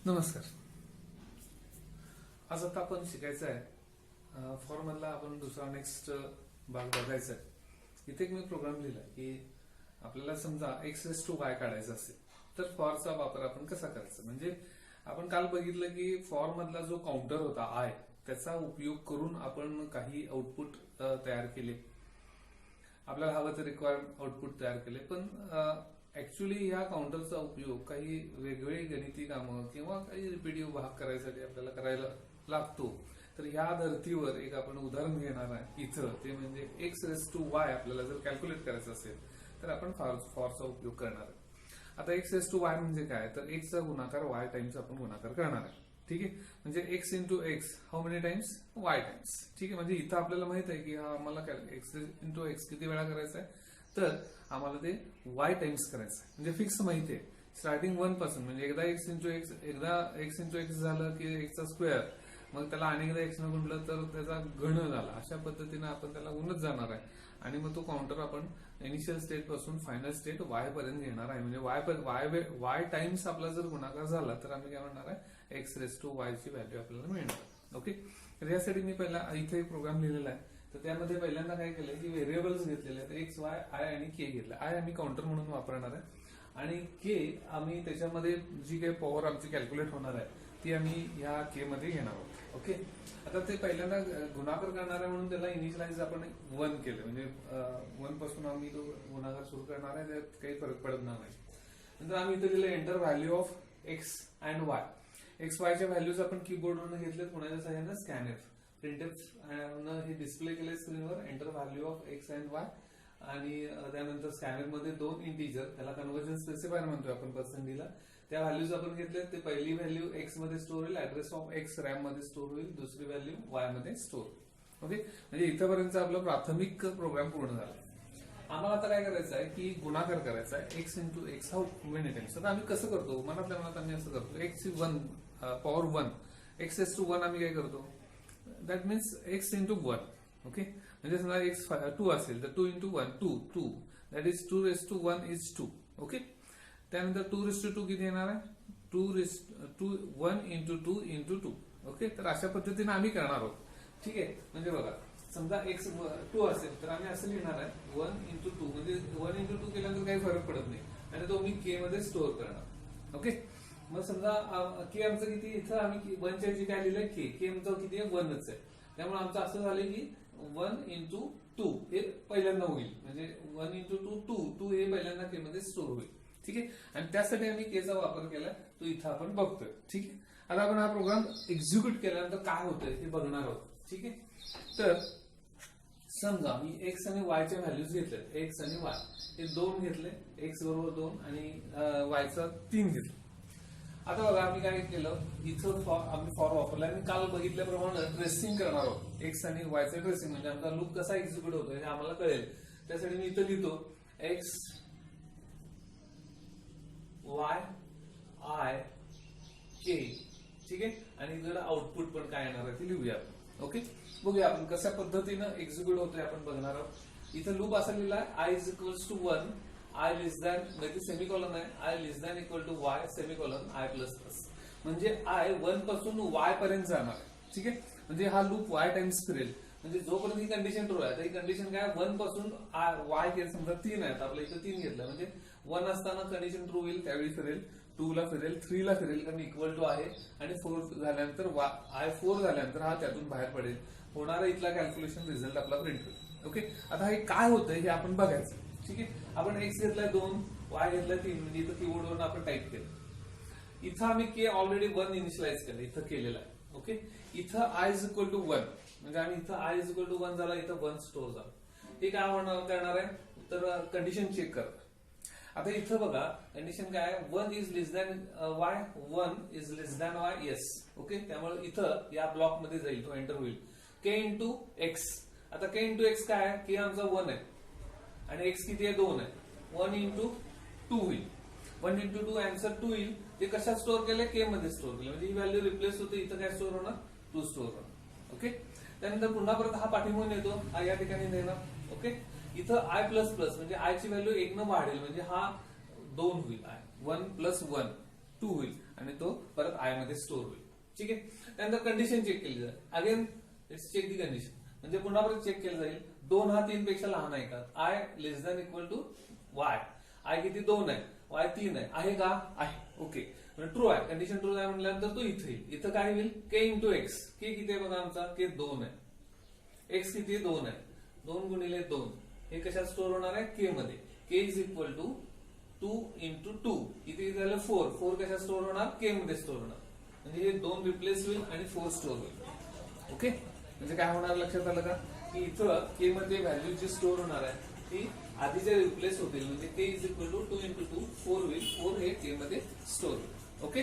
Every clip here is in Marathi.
नमस्कार. आज आता आपण शिकायचं आहे फॉर मधला आपण दुसरा नेक्स्ट भाग बघायचा आहे. इथे एक मी प्रोग्राम लिहिला की आपल्याला समजा x⁻y काढायचा असेल तर फॉरचा वापर आपण कसा करायचा. म्हणजे आपण काल बघितलं की फॉर मधला जो काउंटर होता आय त्याचा उपयोग करून आपण काही आउटपुट तयार केले, आपल्याला हवं ते रिक्वायर्ड आउटपुट तयार केले. पण ऍक्च्युली या काउंटरचा उपयोग काही वेगवेगळी गणिती कामं किंवा काही रिपिटिव्ह भाग करायसाठी आपल्याला करायला लागतो. तर ह्या धर्तीवर एक आपण उदाहरण घेणार आहे इथं, ते म्हणजे x⁻y आपल्याला जर कॅल्क्युलेट करायचं असेल तर आपण फॉरचा उपयोग करणार आहे. आता x⁻y म्हणजे काय, तर x चा गुणाकार y टाइम्स आपण गुणाकार करणार आहे. ठीक आहे, म्हणजे x into x how many times y times. ठीक आहे, म्हणजे इथं आपल्याला माहित आहे की हा आम्हाला x इंटू एक्स किती वेळा करायचा आहे, तर आम्हाला ते y टाइम्स करायचं आहे. म्हणजे फिक्स माहिती आहे स्टार्टिंग 1 पासून, म्हणजे एकदा x इंटू एक्स झालं की x चा स्क्वेअर, मग त्याला अनेकदा x न गुणलं तर त्याचा घन झाला. अशा पद्धतीने आपण त्याला गुणत जाणार आहे आणि मग तो काउंटर आपण इनिशियल स्टेट पासून फायनल स्टेट y पर्यंत घेणार आहे. म्हणजे y टाइम्स आपला जर गुणाकार झाला तर आम्ही काय म्हणणार आहे, x⁻y ची व्हॅल्यू आपल्याला मिळणार. ओके, तर यासाठी मी पहिला इथे एक प्रोग्राम लिहिलेला आहे. तर त्यामध्ये पहिल्यांदा काय केलंय की व्हेरिएबल्स घेतलेले आहेत, एक्स वाय आय आणि के घेतलं. आय आम्ही काउंटर म्हणून वापरणार आहे आणि के आम्ही त्याच्यामध्ये जी काही पॉवर आमची कॅल्क्युलेट होणार आहे ती आम्ही या के मध्ये घेणार आहोत. ओके, आता ते पहिल्यांदा गुणाकार करणार आहे म्हणून त्याला इनिशियलाइज आपण 1 केलं, म्हणजे 1 पासून आम्ही तो गुणाकार सुरू करणार आहे, त्यात काही फरक पडणार नाही. नंतर आम्ही इथे दिलं enter value of X and Y. X वायच्या व्हॅल्यूज आपण कीबोर्डवरून घेतले, कोणाच्या सहाय्याने स्कॅनर प्रिंटफ हे डिस्प्ले केले स्क्रीनवर. Enter value of X and Y आणि त्यानंतर स्कॅनर मध्ये 2 इंटीजर, त्याला कन्व्हर्जन स्पेसिफायर म्हणतोय आपण पर्सेंटीला, त्या व्हॅल्यूज आपण घेतल्या. ते पहिली व्हॅल्यू एक्स मध्ये स्टोअर होईल, ऍड्रेस ऑफ एक्स रॅम मध्ये स्टोअर होईल, दुसरी व्हॅल्यू वाय मध्ये स्टोअर होईल. ओके, म्हणजे इथपर्यंत आपला प्राथमिक प्रोग्राम पूर्ण झाला. आम्हाला आता काय करायचं आहे की गुणाकार करायचा आहे x into x how many times. आता आम्ही कसं करतो, मनातल्या मनात आम्ही असं करतो, एक्स 1 पॉवर 1 x⁻1 आम्ही काय करतो, that means x into 1. Okay, म्हणजे समजा x 2 असेल तर 2 into 1 2 that is 2⁻1 is 2. Okay, त्यानंतर 2⁻2 किती येणार आहे, 1 इंटू 2 इंटू 2. ओके, तर अशा पद्धतीने आम्ही करणार आहोत. ठीक आहे, म्हणजे बघा समजा x 2 असेल तर आम्ही असं लिहिणार आहे 1 इंटू 2, म्हणजे 1 इंटू 2 केल्यानंतर काही फरक पडत नाही आणि तो मी के मध्ये स्टोअर करणार. ओके, मग समजा के आमचं किती, इथं आम्ही 1 च्या ऐवजी काय लिहिलंय के आमचं किती आहे 1च आहे. त्यामुळे आमचं असं झालं की 1 इंटू 2 हे पहिल्यांदा होईल, म्हणजे 1 इंटू 2 हे पहिल्यांदा के मध्ये स्टोअर होईल. ठीक आहे, आणि त्यासाठी आम्ही केचा वापर केलाय, तो इथं आपण बघतोय. ठीक आहे, आता आपण हा प्रोग्राम एक्झिक्यूट केल्यानंतर काय होतंय हे बघणार आहोत. ठीक आहे, तर समजा मी एक्स आणि वायच्या व्हॅल्यूज घेतल्यात, एक्स आणि वाय हे 2 घेतले, एक्स बरोबर 2 आणि वायचा 3 घेतलं. आता बघा आम्ही काय केलं, इथं आम्ही फॉर वापरला आणि काल बघितल्याप्रमाणे ट्रेसिंग करणार आहोत. एक्स आणि वायचं ट्रेसिंग म्हणजे आमचा लूप कसा एक्झिक्यूट होतोय हे आम्हाला कळेल. त्यासाठी मी इथं लिहितो एक्स वाय आय के. ठीक आहे, आणि इकडे आउटपुट पण काय येणार आहे ते लिहूया. ओके, बघूया आपण कशा पद्धतीनं एक्झिक्यूट होतोय आपण बघणार आहोत. इथं लूप असा लिहिला I is equals to 1, I less than, म्हणजे सेमिकॉलन आहे, I less than equal to Y semicolon I plus plus, म्हणजे आय 1 पासून वाय पर्यंत जाणार आहे. ठीक आहे, म्हणजे हा लूप वाय टाइम्स फिरेल, म्हणजे जोपर्यंत ही कंडिशन ट्रू आहे तर ही कंडिशन काय 1 पासून वाय केलं, समजा 3 आहेत आपल्या इथं 3 घेतलं, म्हणजे 1 असताना कंडिशन ट्रू होईल, त्यावेळी फिरेल, 2 ला फिरेल, 3 ला फिरेल कारण इक्वल टू आहे, आणि 4 झाल्यानंतर आय 4 झाल्यानंतर हा त्यातून बाहेर पडेल, होणारा इथला कॅल्क्युलेशन रिझल्ट आपला प्रिंट होईल. ओके, आता हे काय होतंय हे आपण बघायचं. ठीक आहे, आपण एक्स घेतलाय 2, वाय घेतलाय 3, म्हणजे इथं कीबोर्डवरून आपण टाईप केलं. इथं आम्ही के ऑलरेडी 1 इनिशियलाइज केलं, इथं केलेलं आहे. ओके, इथं आय इज इक्वल टू 1, म्हणजे आम्ही इथं आय इज इक्वल टू 1 झाला, इथं 1 स्टोअर झाला. हे काय करणार आहे, तर कंडिशन चेक करणार. आता इथं बघा कंडिशन काय आहे, 1 is less than Y, 1 is less than Y, yes. Okay, त्यामुळे इथं या ब्लॉक मध्ये जाईल, तो एंटर होईल के इंटू एक्स. आता के इंटू एक्स काय आहे, के आमचा 1 आहे आणि एक्स किती आहे 2 आहे, 1 इंटू 2 होईल. 1 इंटू 2 आन्सर 2 येईल. ते कशात स्टोअर केले, के मध्ये स्टोअर केले, म्हणजे ही व्हॅल्यू रिप्लेस होते, इथं काय स्टोअर होणार 2 स्टोअर होणार. ओके, त्यानंतर पुन्हा परत हा पाठीमागून येतो, हा या ठिकाणी देणार. ओके, इथं आय प्लस प्लस म्हणजे आय ची व्हॅल्यू 1 न वाढेल, म्हणजे हा 2 होईल, आय 1 प्लस 1 2 होईल आणि तो परत आय मध्ये स्टोअर होईल. ठीक आहे. त्यानंतर कंडिशन चेक केली जाईल. Again it's check the condition, म्हणजे पुन्हा परत चेक केलं जाईल 2 हा 3 पेक्षा लहान आहे का, I less than equal to Y, I किती 2 आहे, वाय 3 आहे का, आहे. ओके, ट्रू आहे, कंडिशन ट्रू आहे म्हटल्यानंतर तो इथे येईल. इथं काय होईल, के इंटू एक्स, के किती आहे बघा आमचा, के 2 आहे, एक्स किती 2 आहे, 2 गुणिले 2 हे कशात स्टोअर होणार आहे, के मध्ये. के इज इक्वल टू 2 इंटू 2, इथे झालं 4, 4 कशात स्टोअर होणार, के मध्ये स्टोअर होणार, म्हणजे हे 2 रिप्लेस होईल आणि 4 स्टोअर होईल. ओके, म्हणजे काय होणार लक्षात आलं का, की इथं के मध्ये व्हॅल्यू जी स्टोअर होणार आहे ती आधीच्या रिप्लेस होतील, म्हणजे के इज इक्वल टू 2 इंटू 2 4 होईल, 4 हे के मध्ये स्टोअर होईल. ओके,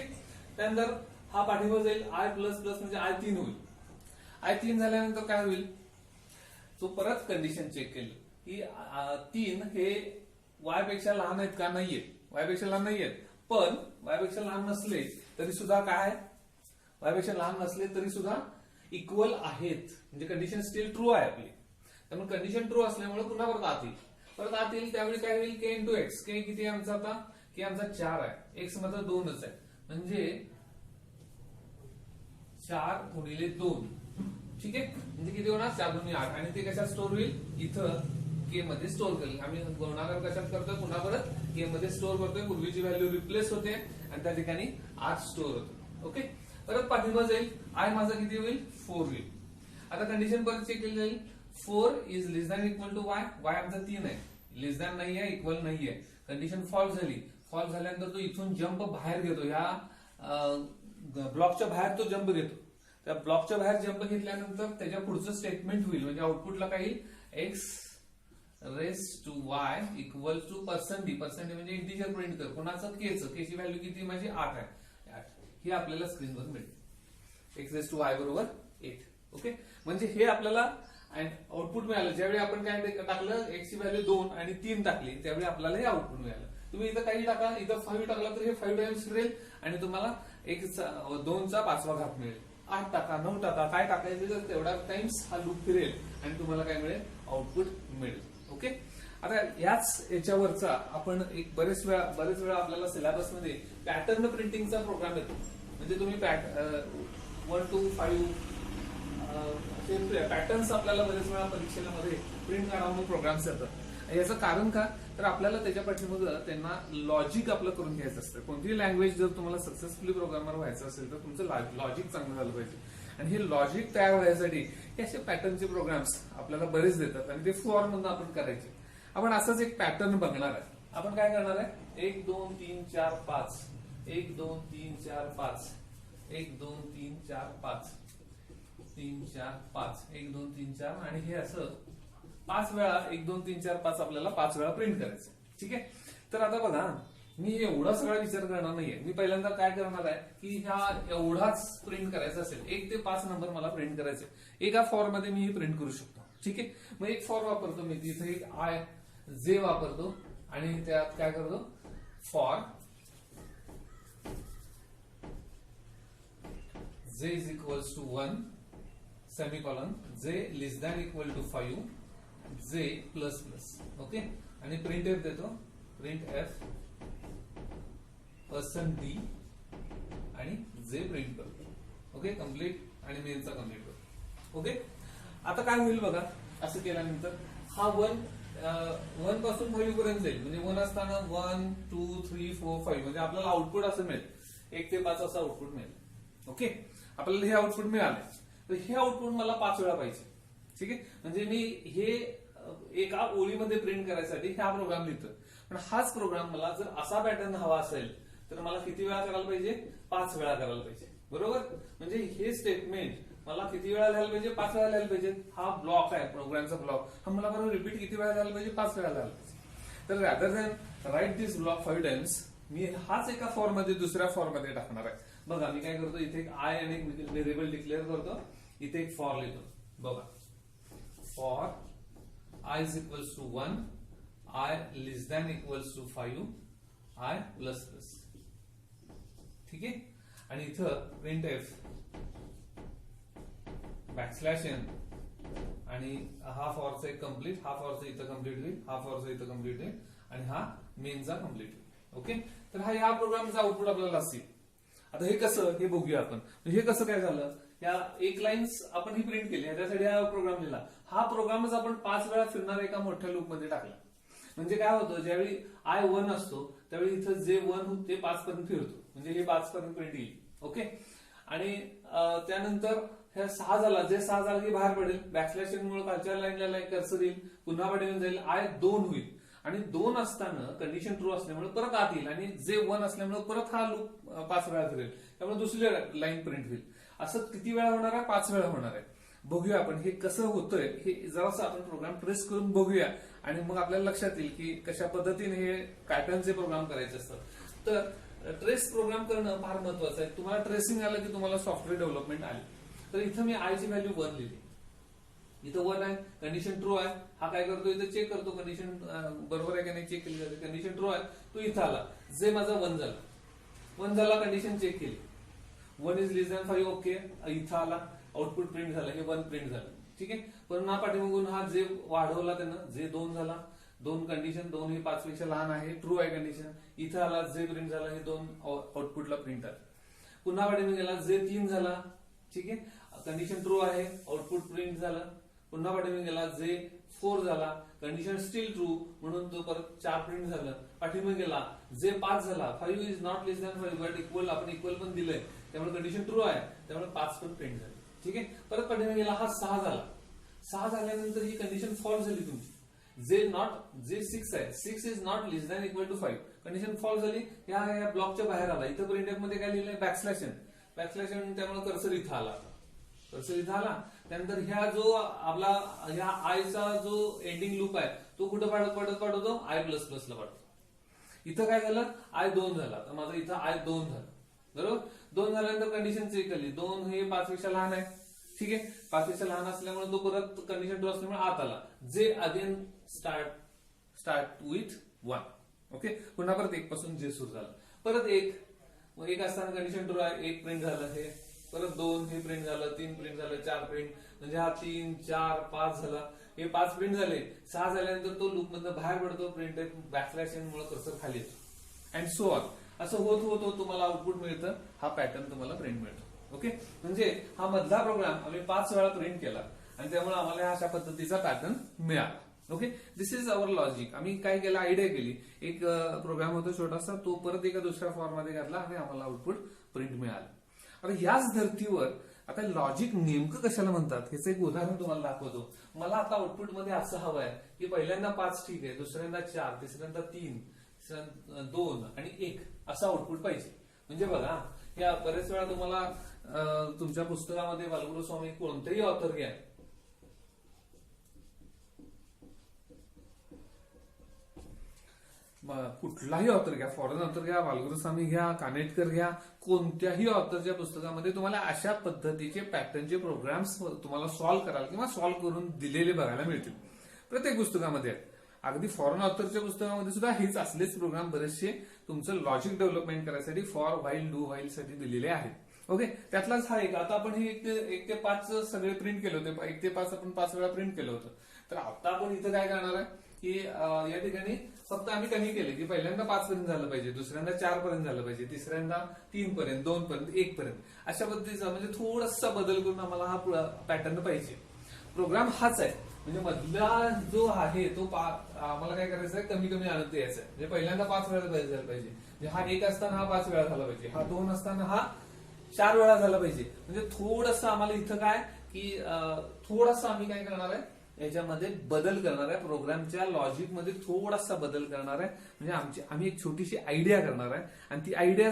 त्यानंतर हा पाठीवर जाईल, आय प्लस प्लस म्हणजे आय 3 होईल. आय 3 झाल्यानंतर काय होईल, तो परत कंडिशन चेक केली की 3 हे वाय पेक्षा लहान आहेत का, नाहीयेत, वाय पेक्षा लहान नाहीयेत, पण वाय पेक्षा लहान नसले तरी सुद्धा काय, वाय पेक्षा लहान नसले तरी सुद्धा इक्वल आहेत, म्हणजे कंडिशन स्टील ट्रू आहे आपली. त्यामुळे कंडिशन ट्रू असल्यामुळे पुन्हा परत आत येईल, त्यावेळी काय होईल, के इंटू एक्स, के किती आहे आमचा आता, के आमचा 4 आहे, एक्स मात्र 2च आहे, म्हणजे 4 गुणिले 2. ठीक आहे, म्हणजे किती होणार, 4 गुणिले 8, आणि ते कशात स्टोअर होईल, इथं के मध्ये स्टोअर करेल. आम्ही गुणाकार कशात करतोय, पुन्हा परत के मध्ये स्टोअर करतोय, पूर्वीची व्हॅल्यू रिप्लेस होते आणि त्या ठिकाणी 8 स्टोअर होतो. ओके, परत पाठीवर जाईल, आय माझा किती होईल, 4 होईल. आता कंडिशन परत चेक केली जाईल, 4 is less than equal to Y, Y आमचा 3 आहे, लेस दॅन नाही आहे, इक्वल नाही आहे. कंडिशन फॉल्स झाली, फॉल्स झाल्यानंतर तो इथून जंप बाहेर घेतो, ह्या ब्लॉकच्या बाहेर तो जंप घेतो. त्या ब्लॉकच्या बाहेर जंप घेतल्यानंतर त्याच्या पुढचं स्टेटमेंट होईल, म्हणजे आउटपुटला काय येईल, X raise to Y equal to percent D, percent म्हणजे इंटिजर प्रिंट कर, कोणाचं, के ची व्हॅल्यू किती माझी 8 आहे, 8 ही आपल्याला स्क्रीनवर मिळते, एक्स रेस टू वाय बरोबर 8. ओके, म्हणजे हे आपल्याला आउटपुट मिळालं. ज्यावेळी आपण काय टाकलं, एक्स ची व्हॅल्यू 2 आणि 3 टाकली, त्यावेळी आपल्याला हे आउटपुट मिळालं. तुम्ही इथं काही टाका, इथं 5 टाकला तर हे 5 टाइम्स फिरेल आणि तुम्हाला 2चा 5वा घात मिळेल. 8 टाका, 9 टाका, काय टाकायचं तर तेवढा टाइम्स हा लूप फिरेल आणि तुम्हाला काय मिळेल, आउटपुट मिळेल. ओके, आता याच्यावरचा आपण एक बरेच वेळा आपल्याला सिलेबस मध्ये पॅटर्न प्रिंटिंगचा प्रोग्राम येतो, म्हणजे तुम्ही 1 to 5 पॅटर्न्स आपल्याला बरेच वेळा परीक्षेमध्ये प्रिंट करा प्रोग्राम्स येतात. याचं कारण का, तर आपल्याला त्याच्या पाठीमागं त्यांना लॉजिक आपलं करून घ्यायचं असतं. कोणतीही लँग्वेज जर तुम्हाला सक्सेसफुली प्रोग्रामर व्हायचं असेल तर तुमचं लॉजिक चांगलं झालं पाहिजे, आणि हे लॉजिक तयार व्हायसाठी हे असे पॅटर्नचे प्रोग्राम्स आपल्याला बरेच देतात आणि ते फॉर मधून आपण करायचे. आपण असंच एक पॅटर्न बघणार आहे. आपण काय करणार आहे, 1 2 3 4 5, 1 2 3 4 5, 1 2 3 4 5, 3 4 5, 1 2 3 4, आणि हे असं 5 वेळा 1 2 3 4 5 आपल्याला 5 वेळा प्रिंट करायचं. ठीक आहे, तर आता बघा, मी एवढा सगळा विचार करणार नाहीये. मी पहिल्यांदा काय करणार आहे की ह्या एवढाच प्रिंट करायचा असेल, 1 ते 5 नंबर मला प्रिंट करायचे, एका फॉर मध्ये मी प्रिंट करू शकतो. ठीक आहे, मग एक फॉर वापरतो मी, तिथे एक आय जे वापरतो आणि त्यात काय करतो, फॉर जे इज इक्वल्स टू 1 सेमीकॉलन, जे लेस दॅन इक्वल टू 5, जे प्लस प्लस. ओके, आणि प्रिंट एफ देतो, प्रिंट एफ पर्सेंट डी आणि जे प्रिंट करतो. ओके, कम्प्लीट, आणि मेनचा कम्प्लीट करतो. ओके, आता काय होईल बघा, असं केल्यानंतर हा 1 पासून 5 पर्यंत जाईल, म्हणजे 1 असताना 1 2 3 4 5, म्हणजे आपल्याला आउटपुट असं मिळेल, 1 ते 5 असं आउटपुट मिळेल. ओके, आपल्याला हे आउटपुट मिळाले, तर हे आउटपुट मला 5 वेळा पाहिजे. ठीक आहे, म्हणजे मी हे एका ओळीमध्ये प्रिंट करायसाठी हा प्रोग्राम लिहितो, पण हाच प्रोग्राम मला जर असा पॅटर्न हवा असेल तर मला किती वेळा करायला पाहिजे, 5 वेळा करायला पाहिजे. बरोबर, म्हणजे हे स्टेटमेंट मला किती वेळा लिहायला पाहिजे, 5 वेळा लिहायला पाहिजे. हा ब्लॉक आहे, प्रोग्रामचा ब्लॉक, हा मला बरोबर रिपीट किती वेळा लिहायला पाहिजे, 5 वेळा लिहायला पाहिजे. तर रॅदर दॅन राईट दिस ब्लॉक 5 टाइम्स, मी हाच एका फॉर मध्ये दुसऱ्या फॉर मध्ये टाकणार आहे. बघा, मी काय करतो, इथे एक आय आणि एक व्हेरिएबल डिक्लेअर करतो, इथे एक फॉर लिहितो. बघा, for I is equals to 1, I less than equals to 5, I plus plus. ठीक आहे, आणि इथं प्रिंट एफ बॅकस्लॅश एन, आणि हा फॉरचा एक कम्प्लीट, हा फॉरचा इथं कम्प्लीट होईल, हा फॉरचा इथं कम्प्लीट होईल, आणि हा मेनचा कम्प्लीट होईल. ओके, तर हा या प्रोग्रामचा आउटपुट आपल्याला असेल. आता हे कसं हे बघूया आपण. हे कसं काय झालं, या एक लाईन्स आपण ही प्रिंट केली, त्यासाठी हा प्रोग्राम लिहिला. हा प्रोग्रामच आपण 5 वेळा फिरणाऱ्या एका मोठ्या लूप मध्ये टाकला. म्हणजे काय होतं, ज्यावेळी आय 1 असतो त्यावेळी इथं जे 1 ते 5 पर्यंत फिरतो, म्हणजे हे 5 पर्यंत प्रिंट येईल. ओके, आणि त्यानंतर हे 6 झाला, जे 6 झालं की बाहेर पडेल, बॅकस्लॅश मुळे खालच्या लाईनला कर्सर येईल, पुन्हा पाठवून जाईल, आय 2 होईल. आणि 2 असताना कंडिशन ट्रू असल्यामुळे परत आत येईल, आणि जे 1 असल्यामुळे परत हा लूप 5 वेळा फिरेल, त्यामुळे दुसरी लाईन प्रिंट होईल. असं किती वेळा होणार आहे, 5 वेळा होणार आहे. बघूया आपण हे कसं होतंय, हे जरासं आपण प्रोग्राम ट्रेस करून बघूया, आणि मग आपल्याला लक्षात येईल की कशा पद्धतीने हे पॅटर्नचे प्रोग्राम करायचे असतात. तर ट्रेस प्रोग्राम करणं फार महत्वाचं आहे. तुम्हाला ट्रेसिंग आलं की तुम्हाला सॉफ्टवेअर डेव्हलपमेंट आली. तर इथं मी आय ची व्हॅल्यू 1 लिहिली, इथं 1 आहे, कंडिशन ट्रू आहे. हा काय करतो, इथं चेक करतो कंडिशन बरोबर आहे की नाही, चेक केली जाते. कंडिशन ट्रू आहे, तो इथं आला, जे माझा 1 झाला, कंडिशन चेक केली, 1 इज लेस दॅन 5, ओके, इथं आला, आउटपुट प्रिंट झालं, हे 1 प्रिंट झालं. ठीक आहे, पण हा पाठीमागून हा जे वाढवला त्यानं, जे 2 झाला, 2 कंडिशन, 2 हे 5 पेक्षा लहान आहे, ट्रू आहे कंडिशन, इथं आला, जे प्रिंट झाला, हे 2 आउटपुटला प्रिंट आलं. पुन्हा पाठीमागे गेला, जे 3 झाला, ठीक आहे, कंडिशन ट्रू आहे, आउटपुट प्रिंट झालं. पुन्हा पाठीमागे गेला, जे 4 झाला, कंडिशन स्टील ट्रू, म्हणून तो परत 4 प्रिंट झालं. पाठीमागे गेला, जे 5 झाला, 5 is not less than 5, but equal, आपण इक्वल पण दिलंय, त्यामुळे कंडिशन ट्रू आहे, त्यामुळे 5 पण प्रिंट झाले. ठीक आहे, परत पाठीमागे गेला, हा 6 झाला, 6 झाल्यानंतर ही कंडिशन फॉल्स झाली तुमची, जे 6 आहे, 6 is not less than equal to 5, condition false झाली, या ब्लॉकच्या बाहेर आला. इथं प्रिंटफ मध्ये काय लिहिलंय, बॅकस्लॅश, त्यामुळे कर्सर इथं आला, त्यानंतर ह्या जो आपला ह्या आयचा जो एंडिंग लूप आहे तो कुठं पाठवतो, आय प्लस प्लसला पाठवतो. इथं काय झालं, आय 2 झाला, तर माझं इथं आय 2 झालं, बरोबर. 2 झाल्यानंतर कंडिशन चेक केली, 2 हे 5 पेक्षा लहान आहे, ठीक आहे, 5 पेक्षा लहान असल्यामुळे तो परत कंडिशन ट्रू असल्यामुळे आत आला, जे अगेन स्टार्ट विथ 1. ओके, पुन्हा परत 1 पासून जे सुरू झालं, परत 1 असताना कंडिशन ट्रू आहे, 1 प्रिंट झालं, हे परत 2 हे प्रिंट झालं, 3 प्रिंट झालं, 4 प्रिंट, म्हणजे हा 3, 4, 5 झाला, हे 5 प्रिंट झाले. 6 झाल्यानंतर तो लूप मधनं बाहेर पडतो, प्रिंट बॅकस्लॅश मुळे कर्सर खाली येतो, अँड सो ऑन. असं होत होत तुम्हाला आउटपुट मिळतं, हा पॅटर्न तुम्हाला प्रिंट मिळतो. ओके, म्हणजे हा मधला प्रोग्राम आम्ही 5 वेळा प्रिंट केला, आणि त्यामुळे आम्हाला अशा पद्धतीचा पॅटर्न मिळाला. Okay, this is our logic. आम्ही काय केलं, आयडिया केली, एक प्रोग्राम होता छोटासा, तो परत एका दुसऱ्या फॉर्म मध्ये घातला, आणि आम्हाला आउटपुट प्रिंट मिळालं. आता याच धर्तीवर आता लॉजिक नेमकं कशाला म्हणतात ह्याचं एक उदाहरण तुम्हाला दाखवतो. मला आता आउटपुट मध्ये असं हवं आहे की पहिल्यांदा 5 ठीक आहे, दुसऱ्यांदा 4, तिसऱ्यांदा 3, 2 आणि 1 असं आउटपुट पाहिजे. म्हणजे बघा, या बरेच वेळा तुम्हाला तुमच्या पुस्तकामध्ये बालगुरू स्वामी कोणतेही ऑथर घ्या, कुठलाही ऑथर घ्या, फॉरेन ऑथर घ्या, बालगुरू स्वामी घ्या, कानेटकर घ्या, कोणत्याही ऑथरच्या पुस्तकामध्ये तुम्हाला अशा पद्धतीचे पॅटर्नचे प्रोग्राम्स तुम्हाला सॉल्व्ह कराल किंवा सॉल्व्ह करून दिलेले बघायला मिळतील. प्रत्येक पुस्तकामध्ये अगदी फॉरेन ऑथरच्या पुस्तकामध्ये सुद्धा हेच असलेच प्रोग्राम बरेचसे तुमचं लॉजिक डेव्हलपमेंट करायसाठी फॉर व्हाईल, डू व्हाईल साठी दिलेले आहेत. ओके, त्यातलाच हा एक. आता आपण हे 1 ते 5 सगळे प्रिंट केले होते, 1 ते 5 आपण 5 वेळा प्रिंट केलं होतं. तर आता आपण इथं काय करणार आहे की या ठिकाणी फक्त आम्ही कमी केले की पहिल्यांदा 5 पर्यंत झालं पाहिजे, दुसऱ्यांदा 4 पर्यंत झालं पाहिजे, तिसऱ्यांदा 3 पर्यंत, 2 पर्यंत, 1 पर्यंत, अशा पद्धतीचा म्हणजे थोडासा बदल करून आम्हाला हा पॅटर्न पाहिजे. प्रोग्राम हाच आहे, म्हणजे मधला जो आहे तो आम्हाला काय करायचं आहे, कमी कमी आणत यायचा आहे. म्हणजे पहिल्यांदा 5 वेळा झाला पाहिजे, म्हणजे हा 1 असताना हा 5 वेळा झाला पाहिजे, हा 2 असताना हा 4 वेळा झाला पाहिजे. म्हणजे थोडंसं आम्हाला इथं काय की थोडासा आम्ही काय करणार आहे, याच्यामध्ये बदल करणार आहे, प्रोग्रामच्या लॉजिक मध्ये थोडासा बदल करणार आहे. म्हणजे आम्ही एक छोटीशी आयडिया करणार आहे, आणि ती आयडिया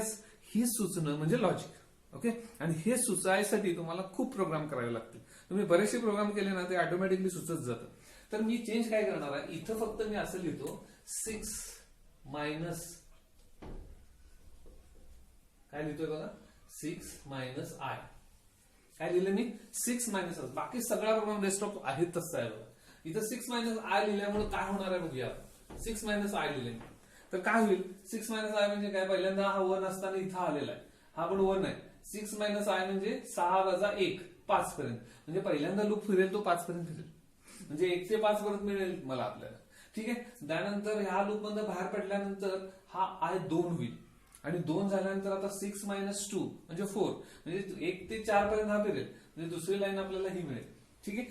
ही सुचणं म्हणजे लॉजिक. ओके, आणि हे सुचायसाठी तुम्हाला खूप प्रोग्राम करावे लागतील. तुम्ही बरेचसे प्रोग्राम केले ना ते ऑटोमॅटिकली सुचत जातं. तर मी चेंज काय करणार आहे, इथं फक्त मी असं लिहितो 6 मायनस काय लिहितोय बघा, 6 मायनस आय. काय लिहिलं मी, 6 मायनस, बाकी सगळा प्रोग्राम रेस्ट ऑफ आहे तसं आहे बघा. इथं 6 मायनस आय लिहिल्यामुळे काय होणार आहे बघूया. 6 मायनस आय लिहिले तर काय होईल, 6 मायनस आय म्हणजे काय, पहिल्यांदा हा 1 असताना इथं आलेला आहे, हा पण 1 आहे. 6 मायनस आय म्हणजे 6 वजा 1, 5 पर्यंत, म्हणजे पहिल्यांदा लूप फिरेल तो 5 पर्यंत फिरेल, म्हणजे 1 ते 5 पर्यंत मिळेल मला आपल्याला. ठीक आहे. त्यानंतर ह्या लूप मधून बाहेर पडल्यानंतर हा आय 2 होईल आणि 2 झाल्यानंतर आता 6 - 2 म्हणजे 4, म्हणजे 1 ते 4 पर्यंत हा फिरेल, म्हणजे दुसरी लाईन आपल्याला ही मिळेल. ठीक आहे.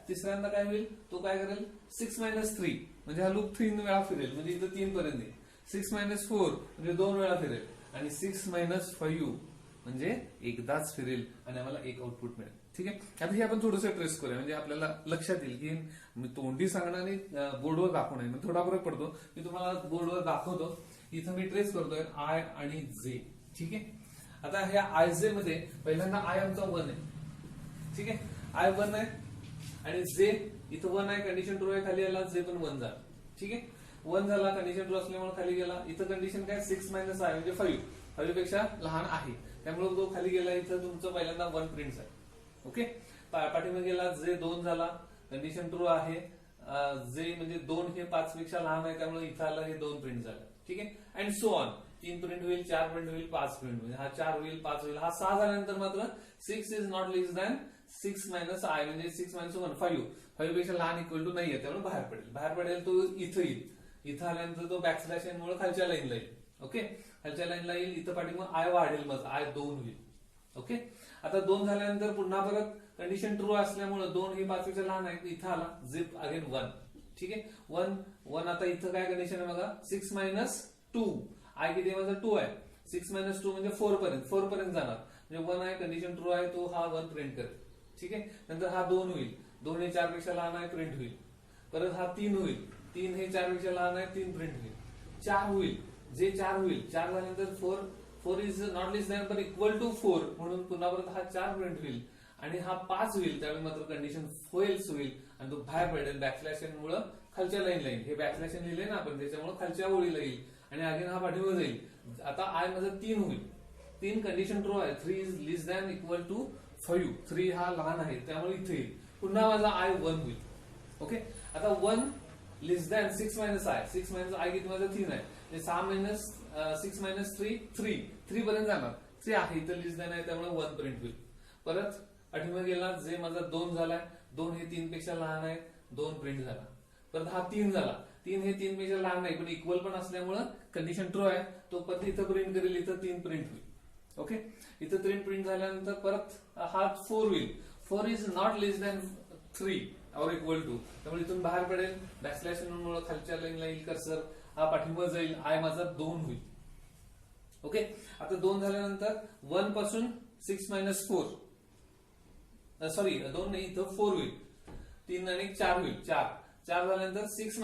तिसऱ्यांदा काय होईल, तो काय करेल 6 - 3 म्हणजे हा लूप 3 वेळा फिरेल, म्हणजे इथं 3 पर्यंत येईल. 6 - 4 म्हणजे 2 वेळा फिरेल आणि 6 - 5 म्हणजे एकदाच फिरेल आणि आम्हाला एक आउटपुट मिळेल. ठीक आहे. आता हे आपण थोडंसं ट्रेस करूया, म्हणजे आपल्याला लक्षात येईल की मी तोंडी सांगणार आणि बोर्डवर दाखवणार नाही, थोडा फरक पडतो. मी तुम्हाला बोर्डवर दाखवतो. इथं मी ट्रेस करतोय आय आणि जे. ठीक आहे. आता ह्या आय जे मध्ये पहिल्यांदा आय आमचा 1 आहे. ठीक आहे. आय 1 आहे आणि जे इथं 1 आहे, कंडिशन ट्रू आहे, खाली आला जे पण 1 झाला. ठीक आहे. 1 झाला, कंडिशन ट्रू असल्यामुळे खाली गेला. इथं कंडिशन काय 6 - आय म्हणजे 5 पेक्षा लहान आहे, त्यामुळे तो खाली गेला. इथं तुमचं पहिल्यांदा 1 प्रिंट आहे. ओके. पाठीमागे गेला, जे 2 झाला, कंडिशन ट्रू आहे, जे म्हणजे 2 हे 5 पेक्षा लहान आहे, त्यामुळे इथं आलं, हे 2 प्रिंट झालं. ठीक आहे. And so on. 3 प्रिंट होईल, 4 प्रिंट होईल, 5 प्रिंट होईल, हा 4 होईल, 5 होईल, हा 6 झाल्यानंतर मात्र 6 is not less than 6 - I म्हणजे 6 - 1 5 पेक्षा लहान इक्वल टू नाहीये, त्यामुळे बाहेर पडेल तो इथं येईल. इथं आल्यानंतर तो बॅकस्लॅश मुळे खालच्या लाईनला येईल. ओके. खालच्या लाईनला येईल, इथं पाठीमागे आय वाढेल, मग आय 2 होईल. ओके. आता 2 झाल्यानंतर पुन्हा परत कंडिशन ट्रू असल्यामुळे 2 हे 5 पेक्षा लहान आहे, इथं आला, झिप अगेन 1. ठीक आहे. 1 आता इथं काय कंडिशन आहे बघा, 6 - 2 आय किती माझा 2 आहे, 6 - 2 म्हणजे 4 पर्यंत जाणार, म्हणजे 1 आहे, कंडिशन ट्रू आहे, तो हा 1 प्रिंट करेल. ठीक आहे. नंतर हा 2 होईल, 2 हे 4 पेक्षा लहान आहे, प्रिंट होईल. परत हा 3 होईल, 3 हे 4 पेक्षा लहान आहे, 3 प्रिंट होईल. 4 होईल, जे 4 होईल, 4 झाल्यानंतर 4 इज नॉट लेस दॅन पण इक्वल टू 4 म्हणून पुन्हा परत हा 4 प्रिंट होईल आणि हा 5 होईल, त्यावेळी मात्र कंडिशन फेल्स होईल आणि तो बाहेर पडेल. बॅकस्लॅश मुळे खालच्या लाईनला येईल. हे बॅकस्लॅश लिहिले ना आपण, त्याच्यामुळे खालच्या ओळीला येईल आणि अगेन हा पाठीवर जाईल. आता आय माझं 3 होईल, 3 कंडिशन ट्रू आहे, 3 is less than equal to 5, 3 हा लहान आहे, त्यामुळे इथे येईल. पुन्हा माझा आय 1 होईल. ओके. आता 1 लेस दॅन 6 - आय, 6 - आय किती माझं 3 आहे, 6 - 3 3 पर्यंत जाणार, 3 आहे इथं लेस दॅन आहे, त्यामुळे 1 प्रिंट होईल. परत पाठीमागे गेला, जे माझा 2 झालाय, 2 हे 3 पेक्षा लहान आहे, 2 प्रिंट झाला. परत हा 3 झाला, 3 हे 3 पेक्षा लहान नाही पण इक्वल पण असल्यामुळे कंडिशन ट्रू आहे, तो परत इथं प्रिंट करेल, इथं 3 प्रिंट होईल. ओके. इथं 3 प्रिंट झाल्यानंतर परत हा 4 होईल, 4 इज नॉट लेस दॅन 3 और इक्वल टू, त्यामुळे इथून बाहेर पडेल. बॅकस्लॅश मुळे खालच्या लाईनला येईल कर्सर, हा पाठीवर जाईल, आय माझा 2 होईल. ओके. आता 2 झाल्यानंतर 1 पासून 6 - 4 सॉरी 2 नाही, इथं 4 होईल, 3 आणि 4 होईल, 4 झाल्यानंतर 6 -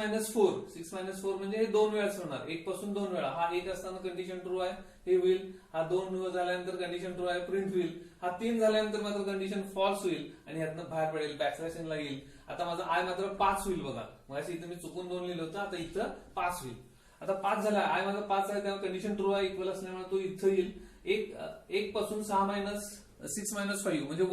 4 म्हणजे हे 2 वेळा होणार, 1 पासून 2 वेळा. हा 1 असताना कंडिशन ट्रू आहे, हे होईल. हा 2 झाल्यानंतर कंडिशन ट्रू आहे, प्रिंट होईल. हा 3 झाल्यानंतर मात्र कंडिशन फॉल्स होईल आणि ह्यातनं बाहेर पडेल, बॅकस्लॅशला येईल. आता माझा आय मात्र 5 होईल बघा, मगाशी इथं मी चुकून 2 लिहिलं होतं, आता इथं 5 होईल. आता 5 झाला, आय माझा 5 आहे, त्यामुळे कंडिशन ट्रू आहे, इक्वल असल्यामुळे तो इथं येईल. 1 पासून 6 - 5 म्हणजे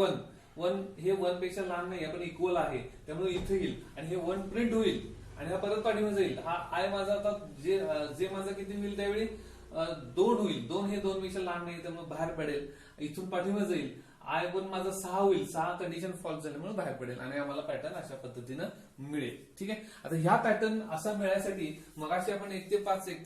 1 हे 1 पेक्षा लहान नाही पण इक्वल आहे, त्यामुळे इथे येईल आणि हे 1 प्रिंट होईल आणि हा परत पाठीवर जाईल. हा आय माझा आता जे माझा किती होईल, त्यावेळी 2 होईल, 2 हे 2 पेक्षा लहान नाही, त्यामुळे बाहेर पडेल, इथून पाठीवर जाईल. आय पण माझा 6 होईल, 6 कंडिशन फॉल्स झाल्यामुळे बाहेर पडेल आणि आम्हाला पॅटर्न अशा पद्धतीनं मिळेल. ठीक आहे. आता ह्या पॅटर्न असा मिळायसाठी मगाशी आपण 1 ते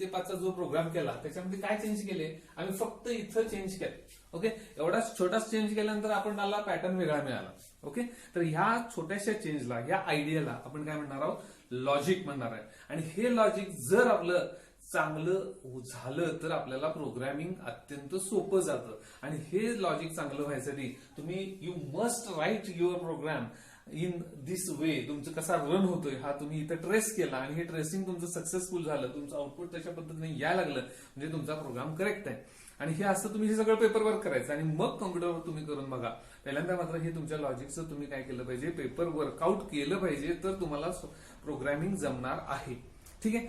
5 चा जो प्रोग्राम केला, त्याच्यामध्ये काय चेंज केले, आम्ही फक्त इथं चेंज केलं. ओके. एवढाच छोटाच चेंज केल्यानंतर आपल्याला पॅटर्न वेगळा मिळाला. ओके. तर ह्या छोट्याशा चेंजला, ह्या आयडियाला आपण काय म्हणणार आहोत, लॉजिक म्हणणार आहे. आणि हे लॉजिक जर आपलं चांगलं झालं तर आपल्याला प्रोग्रामिंग अत्यंत सोपं जातं. आणि हे लॉजिक चांगलं व्हायसाठी तुम्ही you must write your program in this way. तुमचं कसा रन होतोय हा तुम्ही इथं ट्रेस केला आणि हे ट्रेसिंग तुमचं सक्सेसफुल झालं, तुमचं आउटपुट तशा पद्धतीने यायला लागलं, म्हणजे तुमचा प्रोग्राम करेक्ट आहे. आणि हे असं तुम्ही हे सगळं पेपर वर्क करायचं आणि मग कॉम्प्युटरवर तुम्ही करून बघा. पहिल्यांदा मात्र हे तुमच्या लॉजिकचं तुम्ही काय केलं पाहिजे, पेपर वर्कआउट केलं पाहिजे, तर तुम्हाला प्रोग्रामिंग जमणार आहे. ठीक आहे.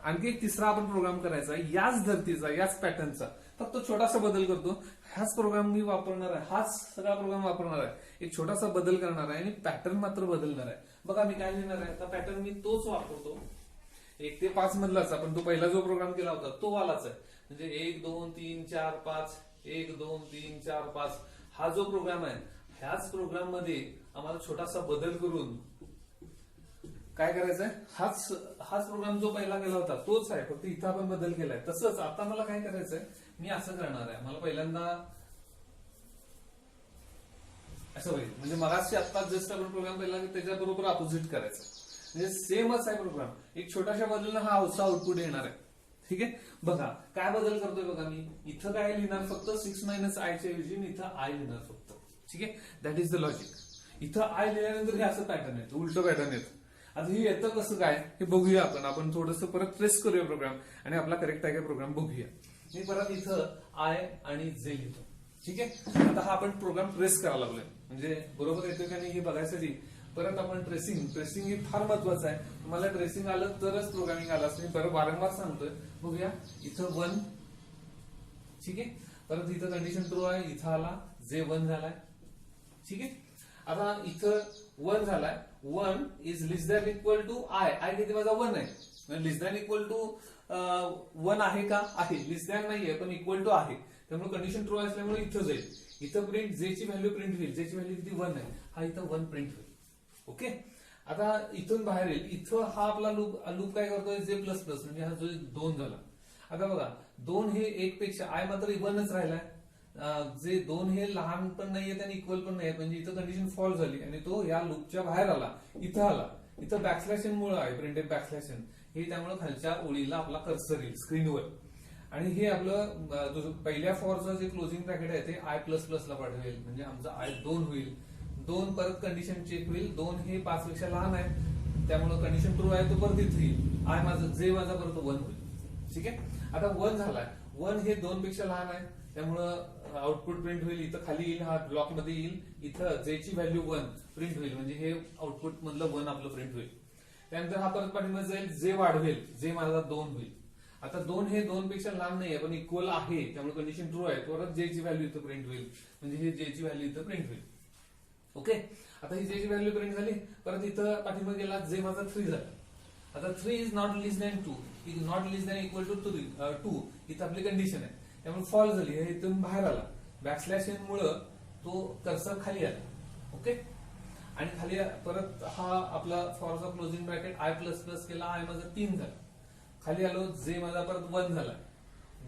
आणखी एक तिसरा आपण प्रोग्राम करायचा, याच धर्तीचा, याच पॅटर्नचा, फक्त छोटासा बदल करतो. हाच प्रोग्राम मी वापरणार आहे, हाच सगळा प्रोग्राम वापरणार आहे, एक छोटासा बदल करणार आहे आणि पॅटर्न मात्र बदलणार आहे. बघा मी काय लिहिणार आहे, आता पॅटर्न मी तोच वापरतो, 1 ते 5 मधलाच. आपण तो पहिला जो प्रोग्राम केला होता तो वालाच आहे, म्हणजे 1 2 3 4 5 1 2 3 4 5 हा जो प्रोग्राम आहे, ह्याच प्रोग्राम मध्ये आम्हाला छोटासा बदल करून काय करायचंय, हाच हाच प्रोग्राम जो पहिला केला होता तोच आहे, फक्त इथं आपण बदल केलाय. तसंच आता मला काय करायचंय, मी असं करणार आहे. मला पहिल्यांदा असं होईल, म्हणजे मगाशी आता जस्ट आपण प्रोग्राम पहिला त्याच्याबरोबर अपोजिट करायचं, म्हणजे सेमच आहे प्रोग्राम, एक छोट्याशा बदलून हा असा आउटपुट येणार आहे. ठीक आहे, बघा काय बदल करतोय बघा, मी इथं काय लिहिणार, फक्त 6 - i च्या ऐवजी मी इथं आय लिहिणार फक्त. ठीक आहे, दॅट इज द लॉजिक. इथं आय लिहिल्यानंतर हे असं पॅटर्न येतं, उलटं पॅटर्न येतं. आता हे येतं कसं काय हे बघूया आपण थोडंसं परत ट्रेस करूया प्रोग्राम आणि आपला करेक्ट आहे का प्रोग्राम बघूया. मी परत इथं आय आणि जे लिहितो. ठीक आहे, आता हा आपण प्रोग्राम ट्रेस करायला लागलोय, म्हणजे बरोबर येतोय का नाही हे बघायसाठी परत आपण ट्रेसिंग हे फार महत्वाचं आहे. तुम्हाला ट्रेसिंग आलं तरच प्रोग्रामिंग आलं असं मी बरं वारंवार सांगतोय. बघूया इथं 1. ठीक आहे, परत इथं कंडिशन ट्रू आहे, इथं आला जे 1 झालाय. ठीक आहे, आता इथं 1 झालाय, 1 is less than equal to I. I किती माझा 1 आहे, लेस दॅन इक्वल टू 1 आहे का, आहे. लेस दॅन नाहीये पण इक्वल टू आहे, त्यामुळे कंडिशन ट्रू असल्यामुळे इथं जाईल. इथं प्रिंट जेची व्हॅल्यू प्रिंट होईल, जेची व्हॅल्यू किती 1 आहे, हा इथं 1 प्रिंट होईल. ओके, आता इथून बाहेर येईल, इथं हा आपला लूप काय करतोय, जे प्लस प्लस, म्हणजे हा जो 2 झाला. आता बघा 2 हे 1 पेक्षा, आय मात्र 1च राहिलाय. जे 2 हे लहान पण नाहीये आणि इक्वल पण नाहीये, म्हणजे इथं कंडिशन फॉल झाली आणि तो या लूपच्या बाहेर आला, इथं आला. इथं बॅकस्लॅश एन मुळे आहे, प्रिंटेड बॅकस्लॅश एन, हे त्यामुळे खालच्या ओळीला आपला कर्सर येईल स्क्रीनवर. आणि हे आपलं पहिल्या फॉरचं जे क्लोजिंग ब्रॅकेट आहे ते आय प्लस प्लस ला पाठवेल, म्हणजे आमचा आय 2 होईल. 2 परत कंडिशन चेक होईल, 2 हे 5 पेक्षा लहान आहे, त्यामुळे कंडिशन ट्रू आहे, तो परत इथे येईल. आय माझं जे माझा परत 1 होईल. ठीक आहे, आता 1 झालाय, 1 हे 2 पेक्षा लहान आहे, त्यामुळं आउटपुट प्रिंट होईल. इथं खाली येईल, हा ब्लॉक मध्ये येईल, इथं जेची व्हॅल्यू 1 प्रिंट होईल, म्हणजे हे आउटपुट मधलं 1 आपलं प्रिंट होईल. त्यानंतर हा परत पाठीमध्ये जाईल, जे वाढवेल, जे माझा 2 होईल. आता 2 हे 2 पेक्षा लहान नाहीये पण इक्वल आहे, त्यामुळे कंडिशन ट्रू आहे, परत जेची व्हॅल्यू इथं प्रिंट होईल, म्हणजे हे जेची व्हॅल्यू इथं प्रिंट होईल. ओके, आता ही जेची व्हॅल्यू प्रिंट झाली, परत इथं पाठीमध्ये गेला, जे माझा 3 झाला. आता 3 is not less than 2, not less than equal to 2, इथं आपली कंडिशन आहे, त्यामुळे फॉल झाली, हे इथून बाहेर आला. बॅकस्लॅश एन मुळे तो कर्सर खाली आला. ओके, आणि खाली परत हा आपला फॉरचा closing bracket I plus plus केला, आय माझा 3 झाला. खाली आलो, जे माझा परत 1 झाला.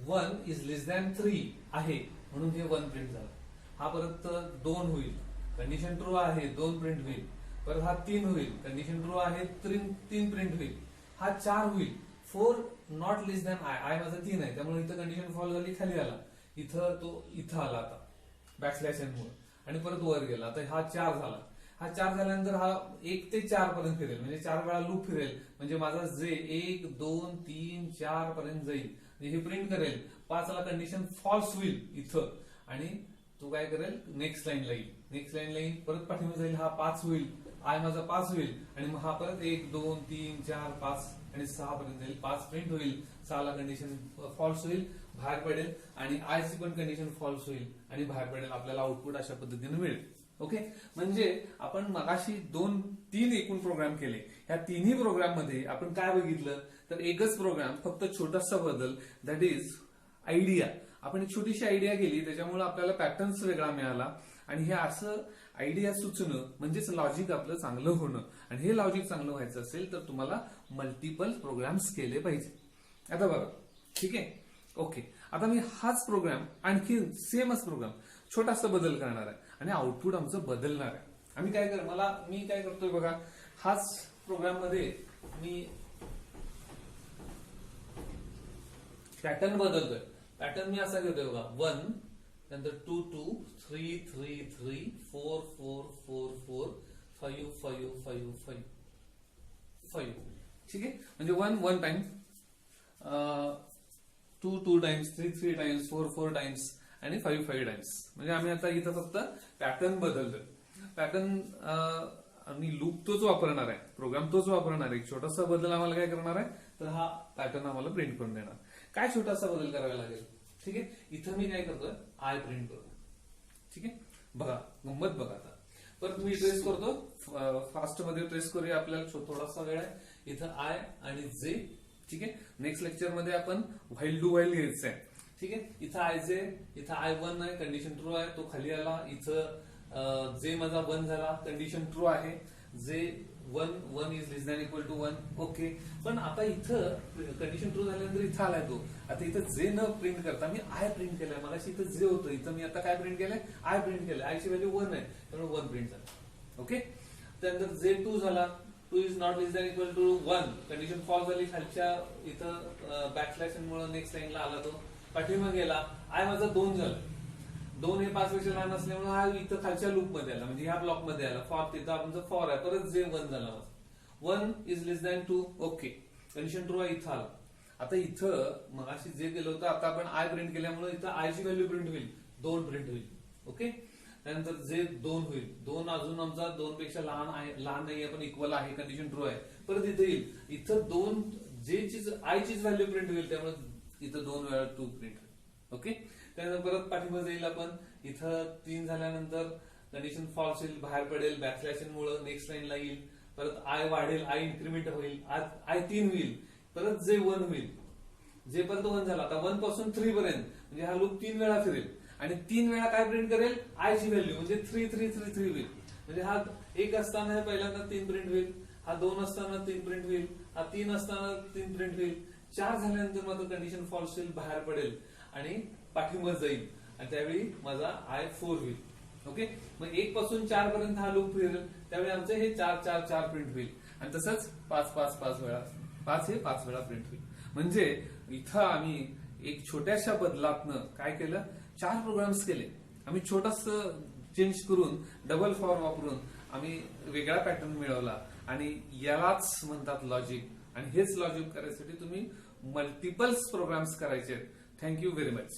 1 इज लेस दॅन 3 आहे, म्हणून हे 1 प्रिंट झाला. हा परत 2 होईल, कंडिशन ट्रू आहे, 2 प्रिंट होईल. परत हा 3 होईल, कंडिशन ट्रू आहे, 3 प्रिंट होईल. हा 4 होईल, 4 not less than I, I माझा 3 आहे, त्यामुळे इथं कंडिशन फॉल झाली, खाली आला. इथं तो इथं आला आता बॅकस्लॅश एन मुळे, आणि परत वर गेला. आता हा 4 झाला. हा 4 झाल्यानंतर हा 1 ते 4 पर्यंत फिरेल, म्हणजे 4 वेळा लूप फिरेल, म्हणजे माझा जे 1 2 3 4 पर्यंत जाईल, हे प्रिंट करेल. 5 ला कंडिशन फॉल्स होईल इथं, आणि तो काय करेल, नेक्स्ट लाईन येईल. नेक्स्ट लाईन येईल, परत पाठीमध्ये जाईल, हा 5 होईल, आय माझा 5 होईल, आणि मग हा परत 1 2 3 4 5 आणि 6 पर्यंत जाईल. 5 प्रिंट होईल, 6 ला कंडिशन फॉल्स होईल, बाहेर पडेल, आणि आयची पण कंडिशन फॉल्स होईल आणि बाहेर पडेल. आपल्याला आउटपुट अशा पद्धतीने मिळेल. ओके, म्हणजे आपण मगाशी 2-3 एकूण प्रोग्राम केले. या तिन्ही प्रोग्राम मध्ये आपण काय बघितलं, तर एकच प्रोग्राम, फक्त छोटासा बदल, दॅट इज आयडिया. आपण एक छोटीशी आयडिया केली, त्याच्यामुळे आपल्याला पॅटर्न्स वेगळा मिळाला, आणि हे असं आयडिया सुचणं म्हणजेच लॉजिक आपलं चांगलं होणं. आणि हे लॉजिक चांगलं व्हायचं असेल तर तुम्हाला मल्टिपल प्रोग्राम्स केले पाहिजे. आता बघा, ठीक आहे, ओके, आता मी हाच प्रोग्राम आणखी सेमच प्रोग्राम छोटासा बदल करणार आहे आणि आउटपुट आमचं बदलणार आहे. आम्ही मी काय करतोय बघा, हाच प्रोग्राम मध्ये मी पॅटर्न बदलतोय. पॅटर्न मी असा घेतोय बघा, 1 नंतर 2 2 3 3 3 4 4 4 4 5 5 5 5 5. ठीक आहे, म्हणजे 1 टाइम, 2 टाइम्स, 3 टाइम्स, 4 टाइम्स आणि 5 टाइम्स. म्हणजे आम्ही आता इथं फक्त पॅटर्न बदलतोय. पॅटर्न आणि लूप तोच वापरणार आहे, प्रोग्राम तोच वापरणार आहे. एक छोटासा बदल आम्हाला काय करणार आहे, तर हा पॅटर्न आम्हाला प्रिंट करून देणार. काय छोटासा बदल करावा लागेल, ठीक आहे. इथं मी काय करतोय, आय प्रिंट करतो. ठीक आहे, बघा गंमत बघा. आता परत मी ट्रेस करतो, फास्ट मध्ये ट्रेस करूया, आपल्याला थोडासा वेळ आहे. इथं आय आणि जे. ठीक आहे, नेक्स्ट लेक्चर मध्ये आपण व्हाईल डू व्हाईल घ्यायचं आहे. ठीक आहे, इथं आय जे, इथं आय 1 आहे, कंडिशन ट्रू आहे, तो खाली आला. इथं जे माझा 1 झाला, कंडिशन ट्रू आहे, जे one is less than equal to 1. Okay, पण आता इथं कंडिशन ट्रू झाल्यानंतर इथं आलाय तो. आता इथं जे न प्रिंट करता मी आय प्रिंट केलंय. मला इथं जे होतं, इथं मी आता काय प्रिंट केलंय, आय प्रिंट केलंय. आय ची व्हॅल्यू 1 आहे, त्यामुळे 1 प्रिंट झालं. ओके, त्यानंतर जे 2 झाला, 2 is not less than equal to 1. Condition false झाली. खालच्या इथं बॅकस्लॅश मुळे नेक्स्ट लाईनला आला तो, पाठीमागे गेला. आय माझा 2 झाला. 2 हे 5 पेक्षा लहान असल्यामुळे हा इथं खालच्या लूप मध्ये आला, म्हणजे ह्या ब्लॉक मध्ये आला. फॉर तिथं आपण फॉर आहे, परत जे 1 झाला. 1 is less than 2. Okay, condition true आहे. इथं आला. आता इथं मगाशी जे केलं होतं, आता आपण आय प्रिंट केल्यामुळे इथं आय ची व्हॅल्यू प्रिंट होईल, 2 प्रिंट होईल. ओके, त्यानंतर जे 2 होईल, 2 अजून आमचा 2 पेक्षा लहान नाहीये पण इक्वल आहे, कंडिशन ट्रू आहे. परत इथं येईल, इथं 2 जे चीज आय चीच व्हॅल्यू प्रिंट होईल, त्यामुळे इथं 2 वेळा 2 प्रिंट होईल. ओके, त्यानंतर परत पाठीमध्ये जाईल आपण. इथं 3 झाल्यानंतर कंडिशन फॉल्स येईल, बाहेर पडेल. बॅकस्लॅश मुळे नेक्स्ट लाईनला येईल. परत आय वाढेल, आय इन्क्रीमेंट होईल, आय 3 होईल. परत जे 1 होईल, जे पर्यंत 1 झाला. आता 1 पासून 3 पर्यंत, म्हणजे हा लूप 3 वेळा फिरेल आणि 3 वेळा काय प्रिंट करेल, आय ची व्हॅल्यू, म्हणजे 3 3 3 3 होईल. म्हणजे हा 1 असताना पहिल्यांदा 3 प्रिंट होईल, हा 2 असताना 3 प्रिंट होईल, हा 3 असताना 3 प्रिंट होईल. 4 झाल्यानंतर मात्र कंडिशन फॉल्स होईल, बाहेर पडेल आणि पाठीमध्ये जाईल, आणि त्यावेळी माझा आय 4 होईल. ओके, मग 1 पासून 4 पर्यंत हा लूप फिरेल, त्यावेळी आमचं हे 4 4 4 प्रिंट होईल. आणि तसंच 5 5 5 वेळा, 5 हे 5 वेळा प्रिंट होईल. म्हणजे इथं आम्ही एक छोट्याशा बदलातनं काय केलं, 4 प्रोग्राम्स केले. आम्ही छोटस चेंज करून, डबल फॉर वापरून आम्ही वेगळा पॅटर्न मिळवला. आणि यालाच म्हणतात लॉजिक. आणि हेच लॉजिक करायसाठी तुम्ही मल्टिपल्स प्रोग्राम्स करायचे. Thank you very much.